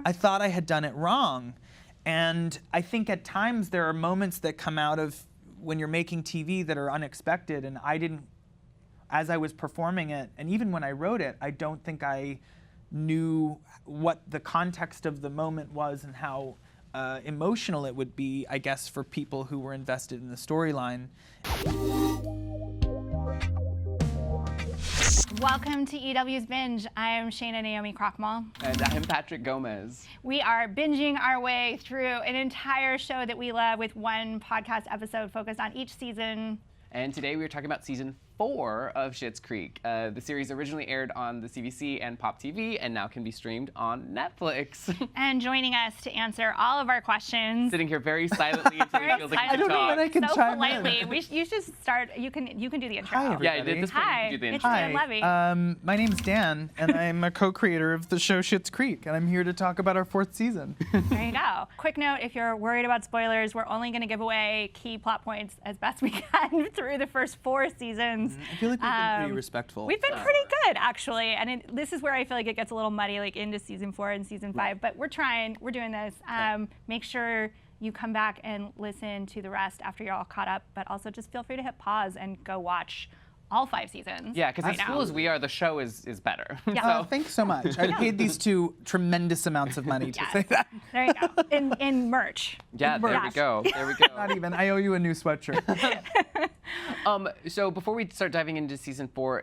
I thought I had done it wrong. And I think at times there are moments that come out of when you're making TV that are unexpected, and I didn't, as I was performing it, and even when I wrote it, I don't think I knew what the context of the moment was and how emotional it would be, I guess, for people who were invested in the storyline. Welcome to EW's Binge. I am Shayna Naomi Krochmal. And I'm Patrick Gomez. We are binging our way through an entire show that we love with one podcast episode focused on each season. And today we are talking about season 4 of Schitt's Creek. The series originally aired on the CBC and Pop TV and now can be streamed on Netflix. And joining us to answer all of our questions. Sitting here very silently until we feel like I don't know when I can so chime politely. in. You should start. You can do the intro. Hi, everybody. Yeah, at this point Hi, you can do the it's intro. Dan Levy. My name's Dan, and I'm a co-creator of the show Schitt's Creek, and I'm here to talk about our 4th season. There you go. Quick note, if you're worried about spoilers, we're only going to give away key plot points as best we can through the first 4 seasons. I feel like we've been pretty respectful. We've been pretty good, actually, and this is where I feel like it gets a little muddy, like into season 4 and season 5. But we're trying. We're doing this. Make sure you come back and listen to the rest after you're all caught up. But also, just feel free to hit pause and go watch all 5 seasons. Yeah, because right as cool as we are, the show is better. Yeah. Thanks so much. I paid these two tremendous amounts of money to say that. There you go. In merch. Yeah, there we Yes. go. There we go. Not even. I owe you a new sweatshirt. So before we start diving into season 4,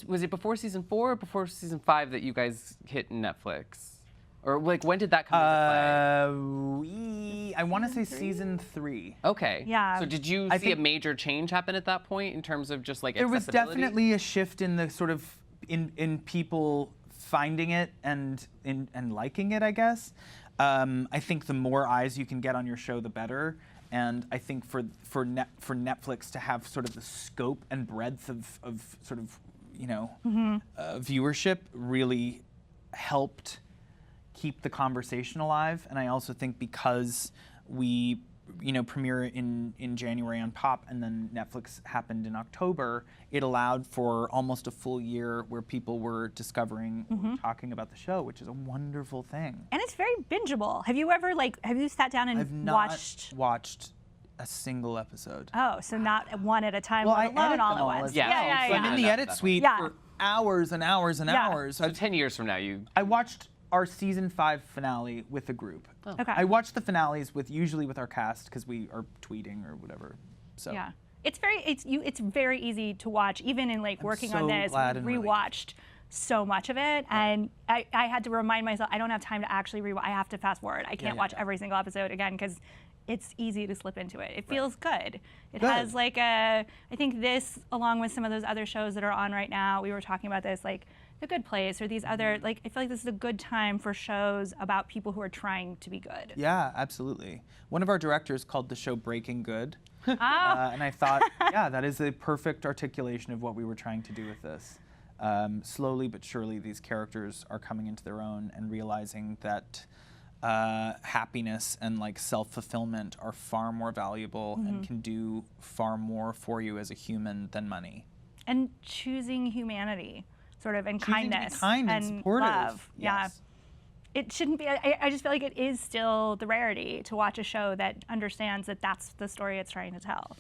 was it before season 4 or before season 5 that you guys hit Netflix? Or like when did that come into play? I want to say season 3. Okay. Yeah. So did you I see a think- major change happen at that point in terms of just like There was accessibility? definitely a shift in the sort of in people finding it and liking it, I guess. I think the more eyes you can get on your show, the better. And I think for Netflix to have sort of the scope and breadth of sort of viewership really helped keep the conversation alive. And I also think because we premiere in January on Pop and then Netflix happened in October, it allowed for almost a full year where people were discovering or talking about the show, which is a wonderful thing. And it's very bingeable. Have you ever have you sat down and I've not watched? watched a single episode. Oh, so not one at a time, Well, let I alone edit all them at all once. as Yeah. well. Yeah, So I'm in the Yeah. edit suite Yeah. for hours and hours and Yeah. hours. So 10 years from now, I watched our season 5 finale with a group. Okay. I watch the finales usually with our cast because we are tweeting or whatever. So Yeah. It's very easy to watch, even in working on so this. glad and relieved. Rewatched so much of it, and I had to remind myself I don't have time to actually rewatch. I have to fast forward. I can't watch every single episode again because it's easy to slip into it. It feels good. It has I think this, along with some of those other shows that are on right now, we were talking about this, like The Good Place or these other, I feel like this is a good time for shows about people who are trying to be good. Yeah, absolutely. One of our directors called the show Breaking Good. Ah. And I thought, yeah, that is a perfect articulation of what we were trying to do with this. Slowly but surely, these characters are coming into their own and realizing that happiness and self-fulfillment are far more valuable and can do far more for you as a human than money. And choosing humanity, sort of, and Choosing to be kindness kind and supportive. love. Yeah. Yes. It shouldn't be. I just feel like it is still the rarity to watch a show that understands that that's the story it's trying to tell.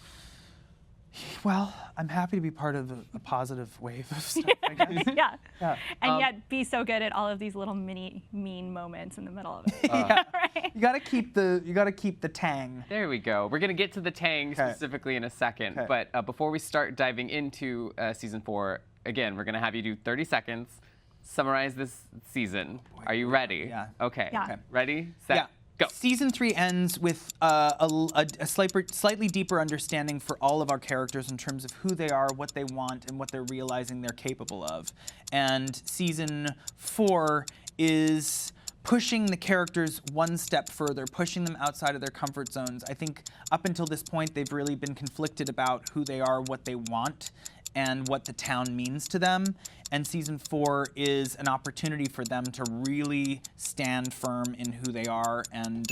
Well, I'm happy to be part of a positive wave of stuff, I guess. Yeah. Yeah. And yet be so good at all of these little mini mean moments in the middle of it. Right? You gotta keep the tang. There we go. We're going to get to the tang specifically in a second. Okay. But before we start diving into season 4, again, we're going to have you do 30 seconds, summarize this season. Are you ready? Yeah. Okay. Yeah. Okay. Ready, set, Yeah. go. Season 3 ends with a slightly deeper understanding for all of our characters in terms of who they are, what they want, and what they're realizing they're capable of. And season 4 is pushing the characters one step further, pushing them outside of their comfort zones. I think up until this point, they've really been conflicted about who they are, what they want, and what the town means to them. And season 4 is an opportunity for them to really stand firm in who they are and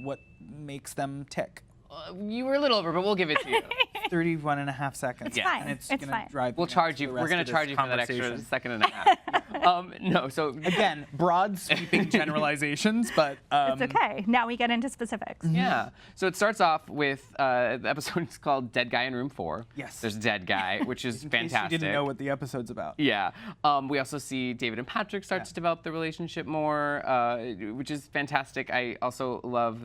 what makes them tick. You were a little over, but we'll give it to you. 31 and a half seconds. It's fine. And it's It's gonna fine. drive me We'll nuts charge for you. the We're rest going of to this charge you for that extra conversation. second and a half. No, so Again, broad sweeping generalizations, but It's okay. Now we get into specifics. yeah. So it starts off with the episode is called "Dead Guy in Room 4." Yes. There's a dead guy, which is in case fantastic. you didn't know what the episode's about. Yeah. We also see David and Patrick start to develop the relationship more, which is fantastic. I also love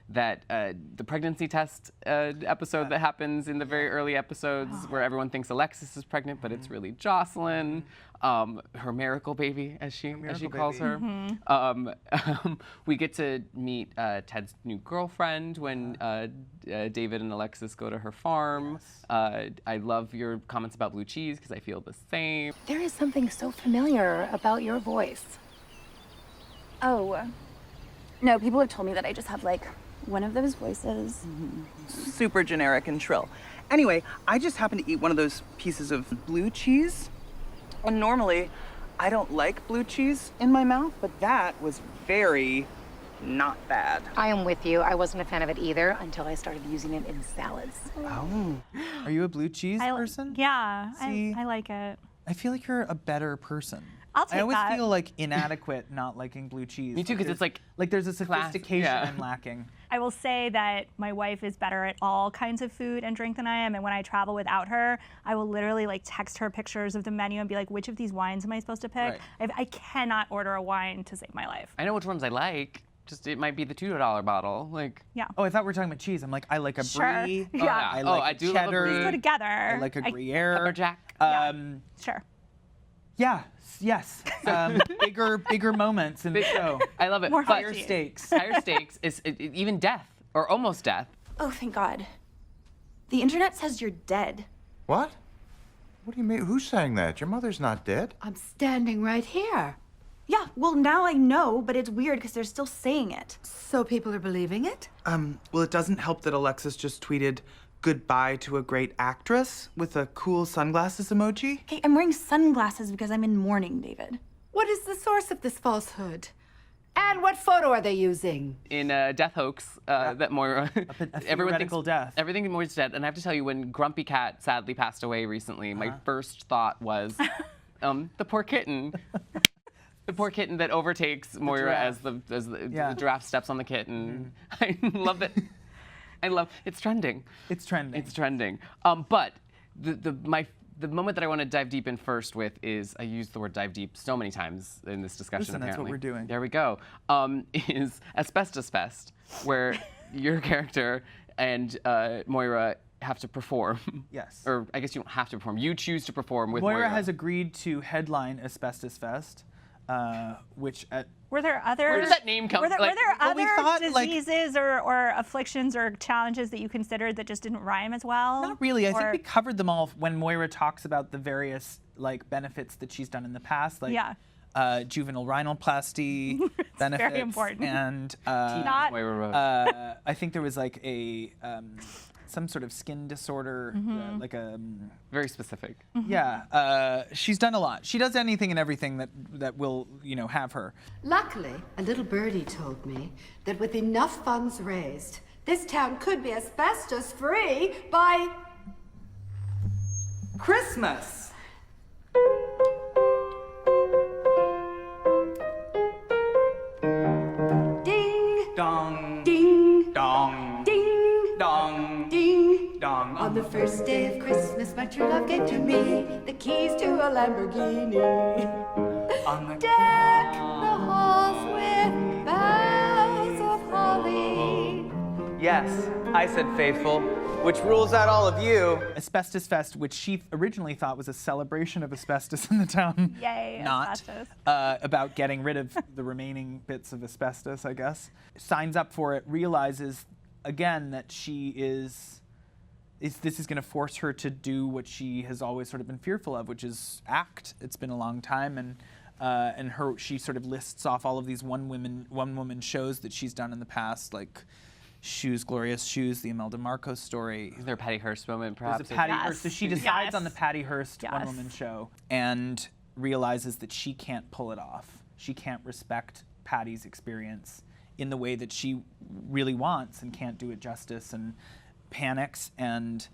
that the pregnancy test episode that happens in the very early episodes where everyone thinks Alexis is pregnant, but it's really Jocelyn, her miracle baby, as she calls her. We get to meet Ted's new girlfriend when David and Alexis go to her farm. I love your comments about blue cheese because I feel the same. There is something so familiar about your voice. Oh, no, people have told me that I just have like one of those voices. Super generic and shrill. Anyway, I just happened to eat one of those pieces of blue cheese. And normally, I don't like blue cheese in my mouth, but that was very not bad. I am with you. I wasn't a fan of it either until I started using it in salads. Oh. Are you a blue cheese person? Yeah, See? I like it. I feel like you're a better person. I'll take I always that. feel like inadequate not liking blue cheese. Me too, because it's like there's a sophistication yeah. I'm lacking. I will say that my wife is better at all kinds of food and drink than I am, and when I travel without her, I will literally like text her pictures of the menu and be like, which of these wines am I supposed to pick? Right. I cannot order a wine to save my life. I know which ones I like. Just it might be the $2 bottle. Like Yeah. Oh, I thought we were talking about cheese. I'm like, I like a Sure. brie. Yeah. I Oh, like I a do love a cheddar. brie. Go together. I like a Gruyere. Pepper Jack. Sure. Yeah. Yes. Bigger moments in the show. I love it. More But Higher cheese. stakes. higher stakes is even death or almost death. Oh, thank God. The internet says you're dead. What? What do you mean? Who's saying that? Your mother's not dead. I'm standing right here. Yeah, well, now I know, but it's weird because they're still saying it. So people are believing it? Well, it doesn't help that Alexis just tweeted goodbye to a great actress with a cool sunglasses emoji. Okay, I'm wearing sunglasses because I'm in mourning, David. What is the source of this falsehood? And what photo are they using? In a death hoax that Moira, theoretical death. Everything Moira's dead. And I have to tell you, when Grumpy Cat sadly passed away recently, my first thought was, the poor kitten. The poor kitten that overtakes Moira as the giraffe steps on the kitten. I love it. It's trending. It's trending. It's trending. But the moment that I want to dive deep in first with is, I used the word dive deep so many times in this discussion. Listen, that's what apparently. we're doing. There we go. Is Asbestos Fest, where your character and Moira have to perform. Yes. Or I guess you don't have to perform. You choose to perform with Moira. Moira has agreed to headline Asbestos Fest, which Were there other? Where does that name come Were there, from? were there well, we other thought, like- diseases or afflictions or challenges that you considered that just didn't rhyme as well? Not really. I think Or- we covered them all when Moira talks about the various like benefits that she's done in the past, like Yeah. Juvenile rhinoplasty benefits, very important. and Not. Moira wrote. I think there was like a some sort of skin disorder, Mm-hmm. like a Very specific. yeah. She's done a lot. She does anything and everything that will have her. Luckily, a little birdie told me that with enough funds raised, this town could be asbestos-free by Christmas. ding, Dong. ding, Dong. ding, Dong. ding. Dong. On the first day of Christmas, my true love gave to me the keys to a Lamborghini. On the Deck the halls with boughs of holly. Yes, I said faithful, which rules out all of you. Asbestos Fest, which she originally thought was a celebration of asbestos in the town. Yay, Not. asbestos. About getting rid of the remaining bits of asbestos, I guess. Signs up for it, realizes again that this is going to force her to do what she has always sort of been fearful of, which is act. It's been a long time, and she sort of lists off all of these one woman shows that she's done in the past, like Shoes, Glorious Shoes, the Imelda Marcos story. Is there a Patty Hearst moment, perhaps? There's a Patty Yes. Hearst. So she decides Yes. on the Patty Hearst Yes. one-woman show and realizes that she can't pull it off. She can't respect Patty's experience in the way that she really wants and can't do it justice, and panics and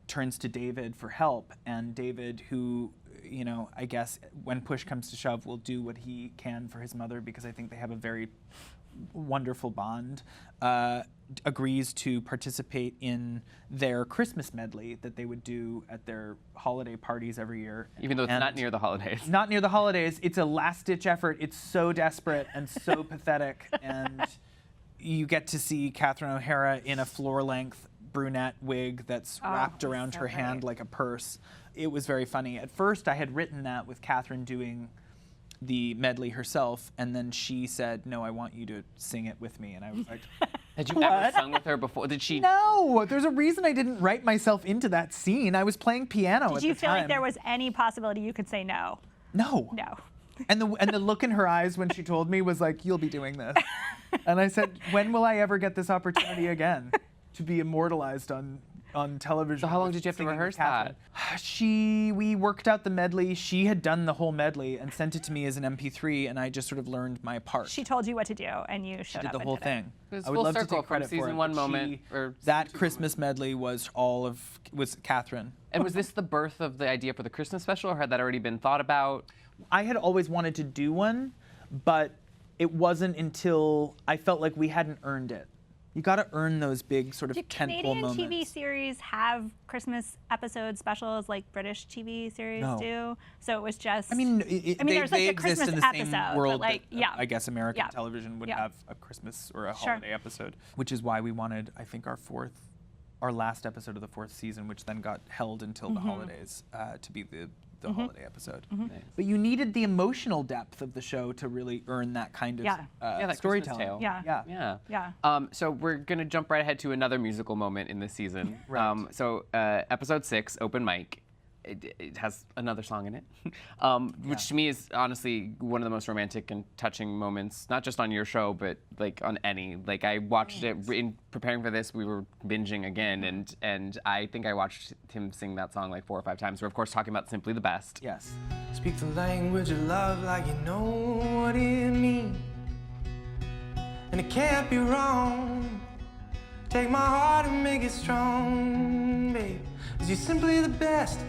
turns to David for help. And David, who I guess when push comes to shove, will do what he can for his mother, because I think they have a very wonderful bond, agrees to participate in their Christmas medley that they would do at their holiday parties every year. Even though it's not near the holidays. Not near the holidays. It's a last-ditch effort. It's so desperate and so pathetic. And you get to see Catherine O'Hara in a floor-length brunette wig that's wrapped around her hand like a purse. It was very funny. At first, I had written that with Catherine doing the medley herself, and then she said, "No, I want you to sing it with me." And I was like, Had you ever sung with her before? Did she? No, there's a reason I didn't write myself into that scene. I was playing piano at the time. Did you feel like there was any possibility you could say no? No. No. And the look in her eyes when she told me was like, "You'll be doing this." And I said, "When will I ever get this opportunity again to be immortalized on television?" So how long did you have to rehearse that? We worked out the medley. She had done the whole medley and sent it to me as an MP3, and I just sort of learned my part. She told you what to do, and you showed She did up the and whole did thing. It was I would full love to circle take credit from season for it, one but moment, or that season two Christmas medley was was Catherine. And was this the birth of the idea for the Christmas special, or had that already been thought about? I had always wanted to do one, but it wasn't until I felt like we hadn't earned it. You got to earn those big sort of Do tentpole Canadian moments. TV series have Christmas episode specials like British TV series No. do? So it was just. I mean, there's they like a exist Christmas in the episode, same world but like, that, I guess American Yeah. television would Yeah. have a Christmas or a Sure. holiday episode, which is why we wanted, I think, our last episode of the 4th season, which then got held until the holidays, to be the holiday episode. Nice. But you needed the emotional depth of the show to really earn that kind of Yeah. Yeah, that storytelling. Christmas tale. Yeah. Yeah. Yeah. So we're gonna jump right ahead to another musical moment in this season. Right. Episode 6, open mic. It has another song in it, which to me is honestly one of the most romantic and touching moments, not just on your show, but like on any. Like I watched it in preparing for this. We were binging again, and I think I watched him sing that song like 4 or 5 times. We're of course talking about Simply the Best. Yes. Speak the language of love like you know what it means. And it can't be wrong. Take my heart and make it strong, babe. 'Cause you're simply the best.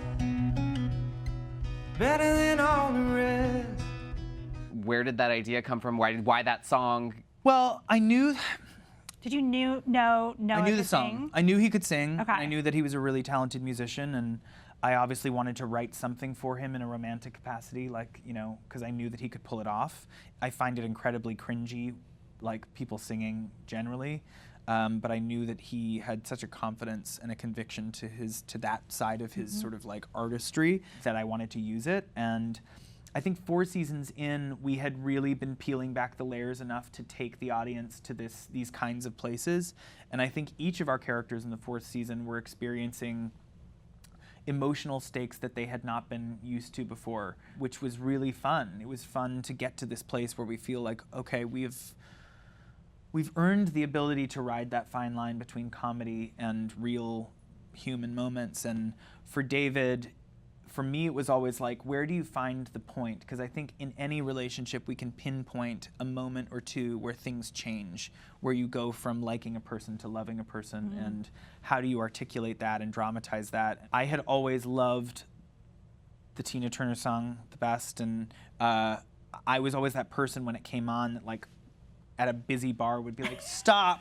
Better than all the rest. Where did that idea come from? Why that song? Well, I knew. Did you know? I knew the song. Sing? I knew he could sing. Okay. I knew that he was a really talented musician, and I obviously wanted to write something for him in a romantic capacity, like, because I knew that he could pull it off. I find it incredibly cringy, like people singing generally, but I knew that he had such a confidence and a conviction to that side of his sort of like artistry that I wanted to use it. And I think 4 seasons in, we had really been peeling back the layers enough to take the audience to these kinds of places. And I think each of our characters in the 4th season were experiencing emotional stakes that they had not been used to before, which was really fun. It was fun to get to this place where we feel like, okay, we've earned the ability to ride that fine line between comedy and real human moments. And for David, for me, it was always like, where do you find the point? Because I think in any relationship, we can pinpoint a moment or two where things change, where you go from liking a person to loving a person, and how do you articulate that and dramatize that? I had always loved the Tina Turner song the best, and I was always that person when it came on that, like, at a busy bar would be like, stop,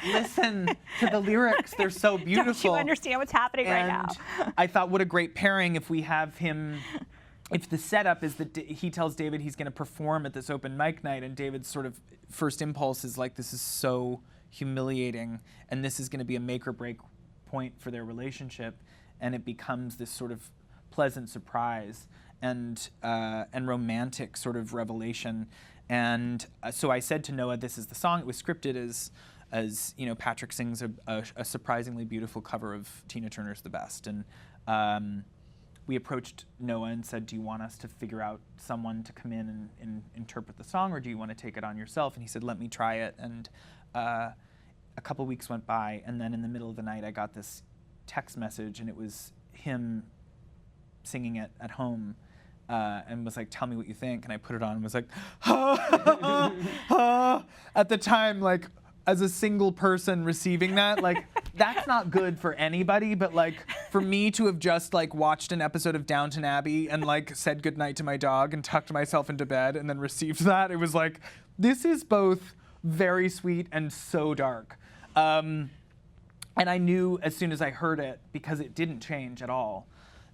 listen to the lyrics, they're so beautiful. Don't you understand what's happening right now? I thought, what a great pairing if we have him, if the setup is that he tells David he's going to perform at this open mic night, and David's sort of first impulse is like, this is so humiliating, and this is going to be a make or break point for their relationship, and it becomes this sort of pleasant surprise and romantic sort of revelation. And so I said to Noah, this is the song. It was scripted as Patrick sings a surprisingly beautiful cover of Tina Turner's The Best. And we approached Noah and said, do you want us to figure out someone to come in and interpret the song, or do you want to take it on yourself? And he said, let me try it. And a couple weeks went by, and then in the middle of the night, I got this text message, and it was him singing it at home. And was like, tell me what you think. And I put it on and was like, at the time, like, as a single person receiving that, like, that's not good for anybody, but like, for me to have just like watched an episode of Downton Abbey and like said goodnight to my dog and tucked myself into bed and then received that, it was like, this is both very sweet and so dark. And I knew as soon as I heard it, because it didn't change at all,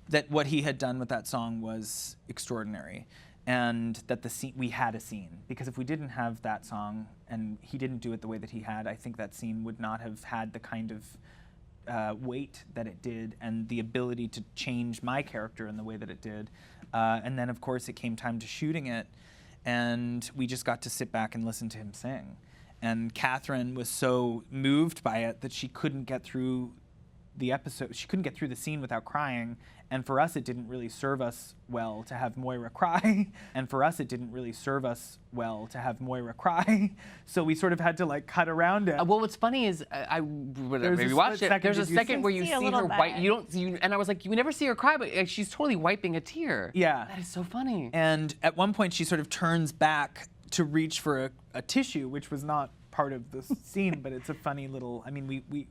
that what he had done with that song was extraordinary. And that we had a scene, because if we didn't have that song and he didn't do it the way that he had, I think that scene would not have had the kind of weight that it did and the ability to change my character in the way that it did. And then of course it came time to shooting it, and we just got to sit back and listen to him sing. And Catherine was so moved by it that she couldn't get through the episode, she couldn't get through the scene without crying. And for us, it didn't really serve us well to have Moira cry. And for us, it didn't really serve us well to have Moira cry. So we sort of had to like cut around it. Well, what's funny is I maybe watched it. There's a second where you see her wipe. And I was like, you never see her cry, but like, she's totally wiping a tear. Yeah. That is so funny. And at one point, she sort of turns back to reach for a tissue, which was not part of the scene, but it's a funny little. I mean,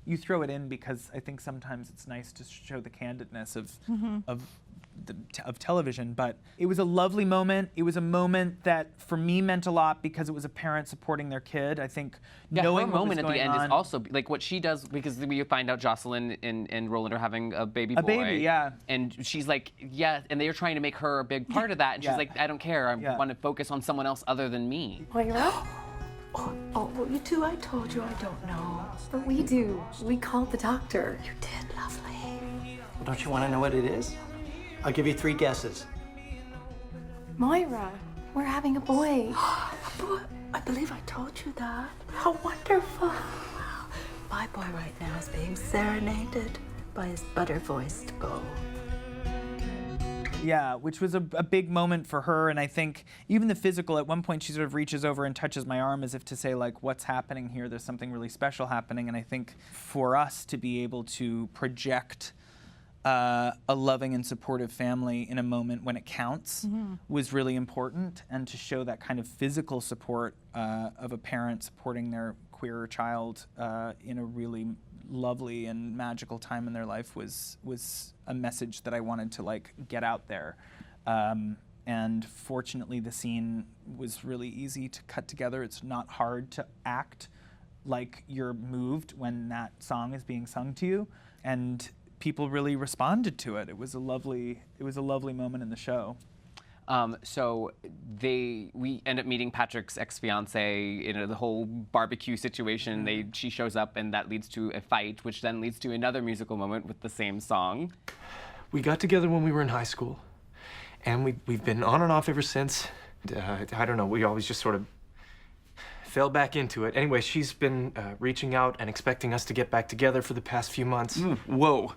you throw it in because I think sometimes it's nice to show the candidness of television, but it was a lovely moment. It was a moment that for me meant a lot because it was a parent supporting their kid. I think knowing her what moment was at the going end on, is also like what she does, because we find out Jocelyn and Roland are having a baby boy. A baby, yeah. And she's like, yeah, and they're trying to make her a big part of that, and she's like, I don't care. I want to focus on someone else other than me. Moira? Oh, you two, I told you I don't know. But we do. We called the doctor. You did, lovely. Well, don't you want to know what it is? I'll give you 3 guesses. Moira, we're having a boy. A boy? I believe I told you that. How wonderful. My boy right now is being serenaded by his butter-voiced beau. Yeah, which was a big moment for her, and I think even the physical, at one point she sort of reaches over and touches my arm as if to say, like, what's happening here? There's something really special happening, and I think for us to be able to project a loving and supportive family in a moment when it counts was really important, and to show that kind of physical support of a parent supporting their queer child in a really lovely and magical time in their life was a message that I wanted to like get out there. And fortunately the scene was really easy to cut together. It's not hard to act like you're moved when that song is being sung to you, and people really responded to it. It was a lovely moment in the show. So we end up meeting Patrick's ex-fiancee in the whole barbecue situation. She shows up, and that leads to a fight, which then leads to another musical moment with the same song. We got together when we were in high school, and we've been on and off ever since. I don't know, we always just sort of fell back into it. Anyway, she's been reaching out and expecting us to get back together for the past few months. Whoa.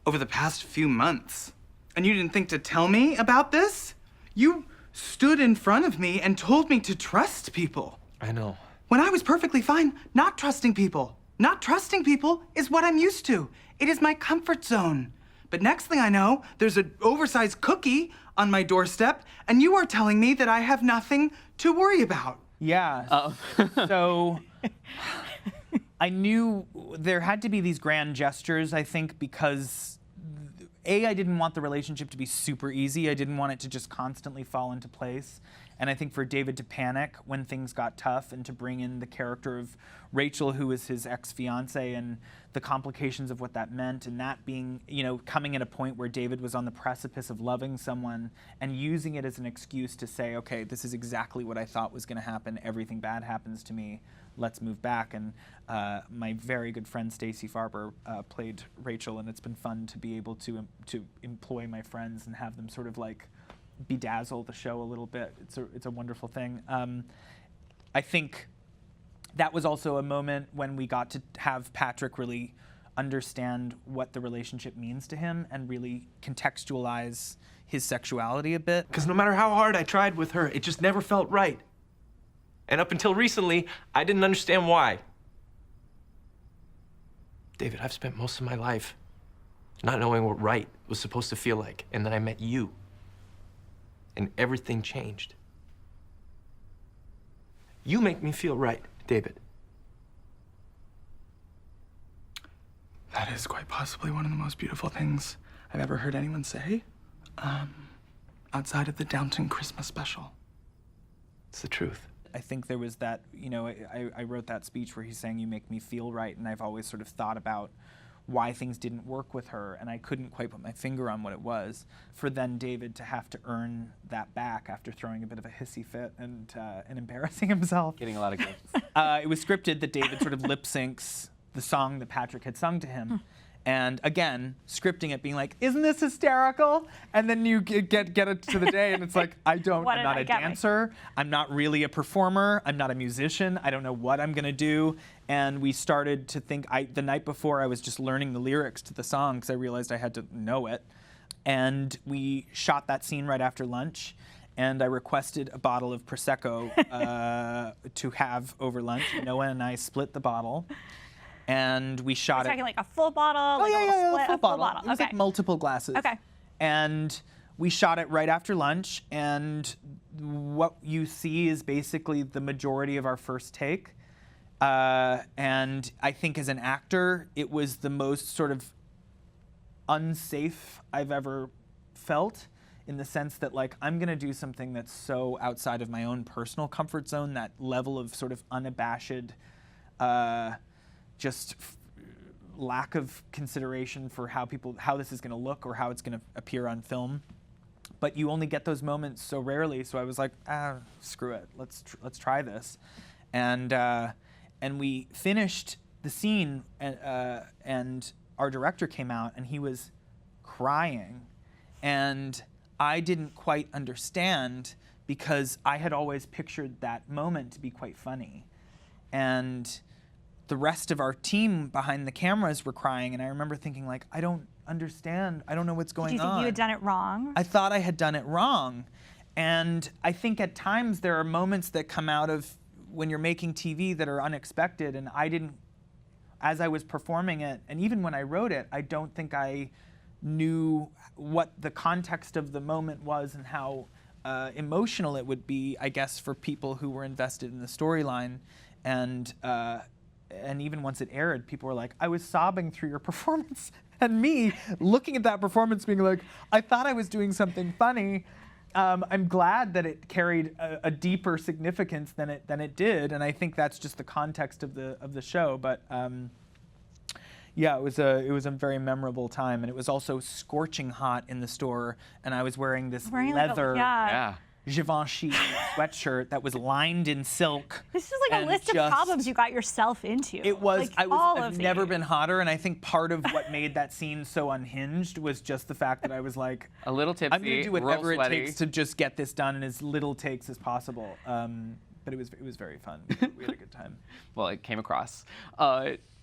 Over the past few months? And you didn't think to tell me about this? You stood in front of me and told me to trust people. I know. When I was perfectly fine not trusting people. Not trusting people is what I'm used to. It is my comfort zone. But next thing I know, there's an oversized cookie on my doorstep, and you are telling me that I have nothing to worry about. Yeah. So I knew there had to be these grand gestures, I think, because I didn't want the relationship to be super easy. I didn't want it to just constantly fall into place. And I think for David to panic when things got tough and to bring in the character of Rachel, who was his ex-fiancee, and the complications of what that meant, and that being, coming at a point where David was on the precipice of loving someone and using it as an excuse to say, okay, this is exactly what I thought was going to happen. Everything bad happens to me. Let's move back. And my very good friend Stacey Farber played Rachel, and it's been fun to be able to employ my friends and have them sort of like bedazzle the show a little bit. It's a wonderful thing. I think that was also a moment when we got to have Patrick really understand what the relationship means to him and really contextualize his sexuality a bit. Because no matter how hard I tried with her, it just never felt right. And up until recently, I didn't understand why. David, I've spent most of my life not knowing what right was supposed to feel like, and then I met you. And everything changed. You make me feel right. David. That is quite possibly one of the most beautiful things I've ever heard anyone say, outside of the Downton Christmas special. It's the truth. I think there was that, I wrote that speech where he's saying, "You make me feel right," and I've always sort of thought about why things didn't work with her, and I couldn't quite put my finger on what it was. For then David to have to earn that back after throwing a bit of a hissy fit and embarrassing himself. Getting a lot of gifts. It was scripted that David sort of lip syncs the song that Patrick had sung to him. And again, scripting it being like, "Isn't this hysterical?" And then you get it to the day and it's like, I'm not a dancer. I'm not really a performer. I'm not a musician. I don't know what I'm gonna do. And we started to think, the night before I was just learning the lyrics to the song because I realized I had to know it. And we shot that scene right after lunch. And I requested a bottle of Prosecco to have over lunch. Noah and I split the bottle. And we shot You're it. talking like a full bottle? A full bottle. It was Okay. like multiple glasses. Okay. And we shot it right after lunch. And what you see is basically the majority of our first take. And I think as an actor, it was the most sort of unsafe I've ever felt, in the sense that, like, I'm gonna do something that's so outside of my own personal comfort zone, that level of sort of unabashed, lack of consideration for how this is gonna look or how it's gonna appear on film. But you only get those moments so rarely, so I was like, screw it, let's try this. And we finished the scene, and our director came out and he was crying. And I didn't quite understand, because I had always pictured that moment to be quite funny. And the rest of our team behind the cameras were crying, and I remember thinking, like, I don't understand. I don't know what's going on. Do you think you had done it wrong? I thought I had done it wrong. And I think at times there are moments that come out of when you're making TV that are unexpected, and I didn't, as I was performing it, and even when I wrote it, I don't think I knew what the context of the moment was and how emotional it would be, I guess, for people who were invested in the storyline. And even once it aired, people were like, I was sobbing through your performance. And me, looking at that performance, being like, I thought I was doing something funny. I'm glad that it carried a deeper significance than it did, and I think that's just the context of the show. But yeah, it was a very memorable time, and it was also scorching hot in the store, and I was wearing this leather Givenchy sweatshirt that was lined in silk. This is like a list of problems you got yourself into. It was. Like, I've never been hotter, and I think part of what made that scene so unhinged was just the fact that I was like, a little tipsy, I'm going to do whatever it sweaty. takes to just get this done in as little takes as possible. But it was very fun. We had a good time. Well, it came across.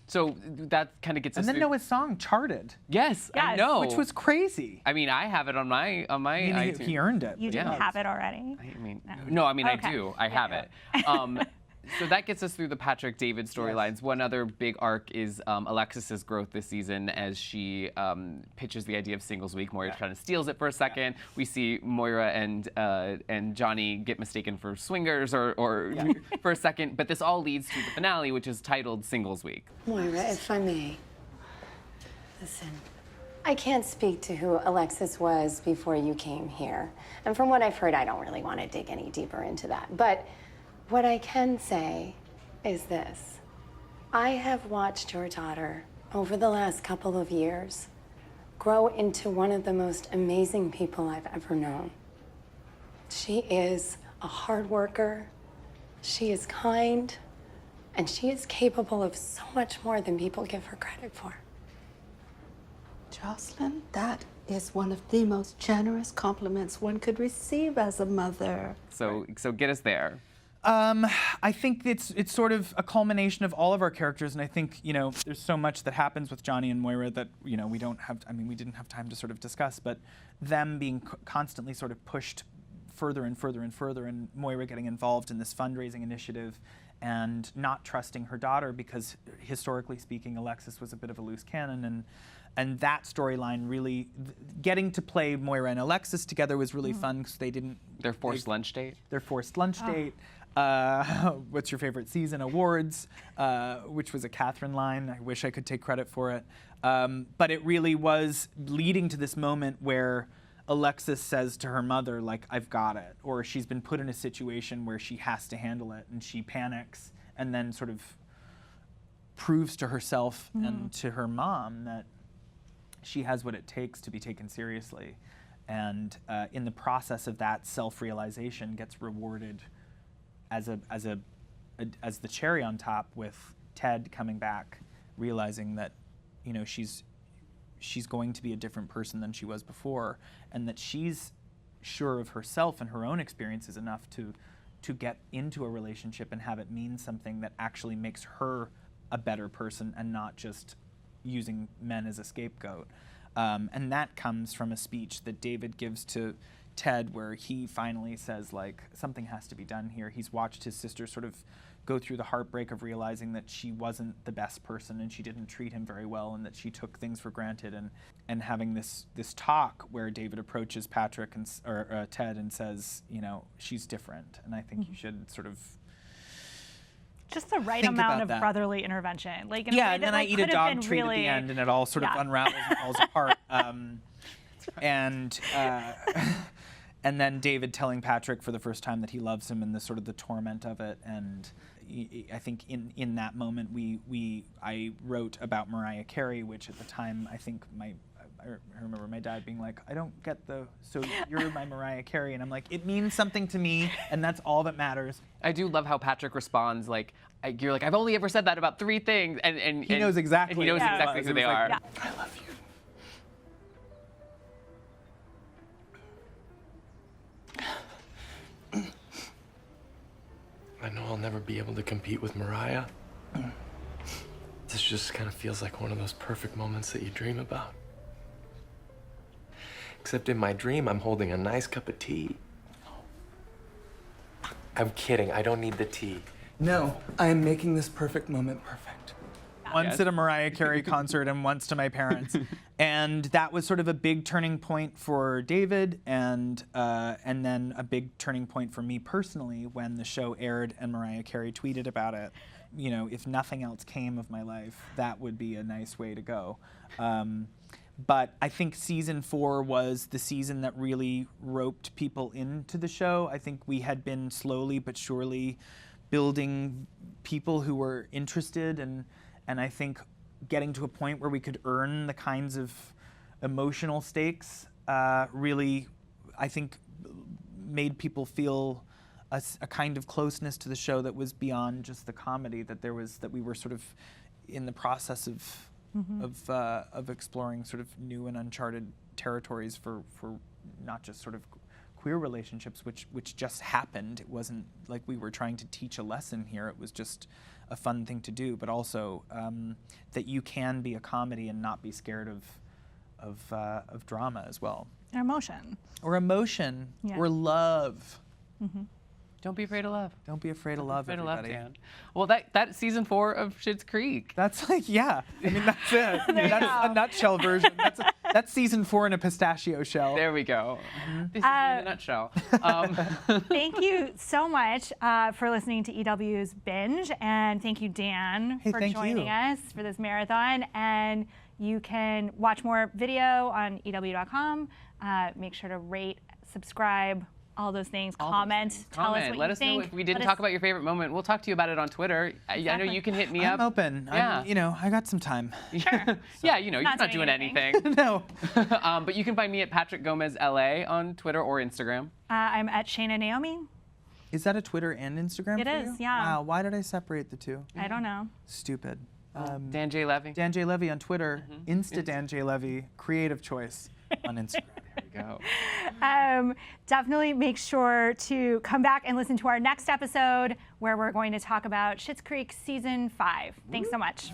So that kind of gets us. And then through. Noah's song charted. Yes, I know. Which was crazy. I mean, I have it on my iTunes. He earned it. You didn't have it already? I mean, no, I mean, Okay. I do. I have it. So that gets us through the Patrick David storylines. Yes. One other big arc is Alexis's growth this season as she pitches the idea of singles week. Moira kind of steals it for a second. We see Moira and Johnny get mistaken for swingers or for a second. But this all leads to the finale, which is titled Singles Week. Moira, if I may, listen. I can't speak to who Alexis was before you came here. And from what I've heard, I don't really want to dig any deeper into that. But what I can say is this. I have watched your daughter over the last couple of years grow into one of the most amazing people I've ever known. She is a hard worker, she is kind, and she is capable of so much more than people give her credit for. Jocelyn, that is one of the most generous compliments one could receive as a mother. So get us there. I think it's sort of a culmination of all of our characters, and I think, there's so much that happens with Johnny and Moira that, we didn't have time to sort of discuss, but them being constantly sort of pushed further and further and further, and Moira getting involved in this fundraising initiative and not trusting her daughter because, historically speaking, Alexis was a bit of a loose cannon, And that storyline really, getting to play Moira and Alexis together was really fun because they didn't. Their forced lunch date. Their forced lunch date. What's your favorite season? Awards, which was a Catherine line. I wish I could take credit for it. But it really was leading to this moment where Alexis says to her mother, like, I've got it. Or she's been put in a situation where she has to handle it, and she panics and then sort of proves to herself and to her mom that she has what it takes to be taken seriously. And in the process of that, self-realization gets rewarded as the cherry on top, with Ted coming back, realizing that, you know, she's going to be a different person than she was before, and that she's sure of herself and her own experiences enough to get into a relationship and have it mean something that actually makes her a better person and not just using men as a scapegoat. And that comes from a speech that David gives to Ted, where he finally says, like, something has to be done here. He's watched his sister sort of go through the heartbreak of realizing that she wasn't the best person and she didn't treat him very well, and that she took things for granted, and having this talk where David approaches Patrick or Ted and says, you know, she's different, and I think you should sort of just the right think amount about of that. brotherly intervention. Like, in a yeah, way and that, then like, I eat a could have dog been treat really, at the end, and it all sort of unravels and falls apart. And then David telling Patrick for the first time that he loves him, and the sort of the torment of it. And I think in that moment I wrote about Mariah Carey, which at the time I think I remember my dad being like, I don't get so you're my Mariah Carey, and I'm like, it means something to me, and that's all that matters. I do love how Patrick responds, like, you're like, I've only ever said that about 3 things, and he knows exactly. And he knows exactly who they are. Yeah. I love you. I know I'll never be able to compete with Mariah. This just kind of feels like one of those perfect moments that you dream about. Except in my dream, I'm holding a nice cup of tea. I'm kidding, I don't need the tea. No, I am making this perfect moment perfect. Once at a Mariah Carey concert and once to my parents. And that was sort of a big turning point for David, and then a big turning point for me personally when the show aired and Mariah Carey tweeted about it. You know, if nothing else came of my life, that would be a nice way to go. But I think season 4 was the season that really roped people into the show. I think we had been slowly but surely building people who were interested, and I think getting to a point where we could earn the kinds of emotional stakes really, I think, made people feel a kind of closeness to the show that was beyond just the comedy, that we were sort of in the process of exploring sort of new and uncharted territories for not just sort of queer relationships, which just happened. It wasn't like we were trying to teach a lesson here. It was just a fun thing to do, but also that you can be a comedy and not be scared of drama as well. Or emotion. Yeah. Or love. Don't be afraid of love. Don't be afraid of love, everybody. Dan. Well, that's season 4 of Schitt's Creek. That's like, yeah. I mean, that's it. That's a nutshell version. That's season 4 in a pistachio shell. There we go. This is me in a nutshell. Thank you so much for listening to EW's Binge, and thank you, Dan, for joining us for this marathon. And you can watch more video on EW.com. Make sure to rate, subscribe, all those things. Comment. Tell us what Let you us think. know if we didn't talk about your favorite moment. We'll talk to you about it on Twitter. Exactly. I know you can hit me I'm up. open. Yeah. I got some time. Sure. Yeah, you're not doing anything. No. But you can find me at Patrick Gomez LA on Twitter or Instagram. I'm at Shayna Naomi. Is that a Twitter and Instagram It for is, you? yeah. Wow, why did I separate the two? I don't know. Stupid. Dan J. Levy. Dan J. Levy on Twitter. Insta Dan J. Levy. Creative choice on Instagram. There we go. Definitely make sure to come back and listen to our next episode where we're going to talk about Schitt's Creek Season 5. Thanks so much.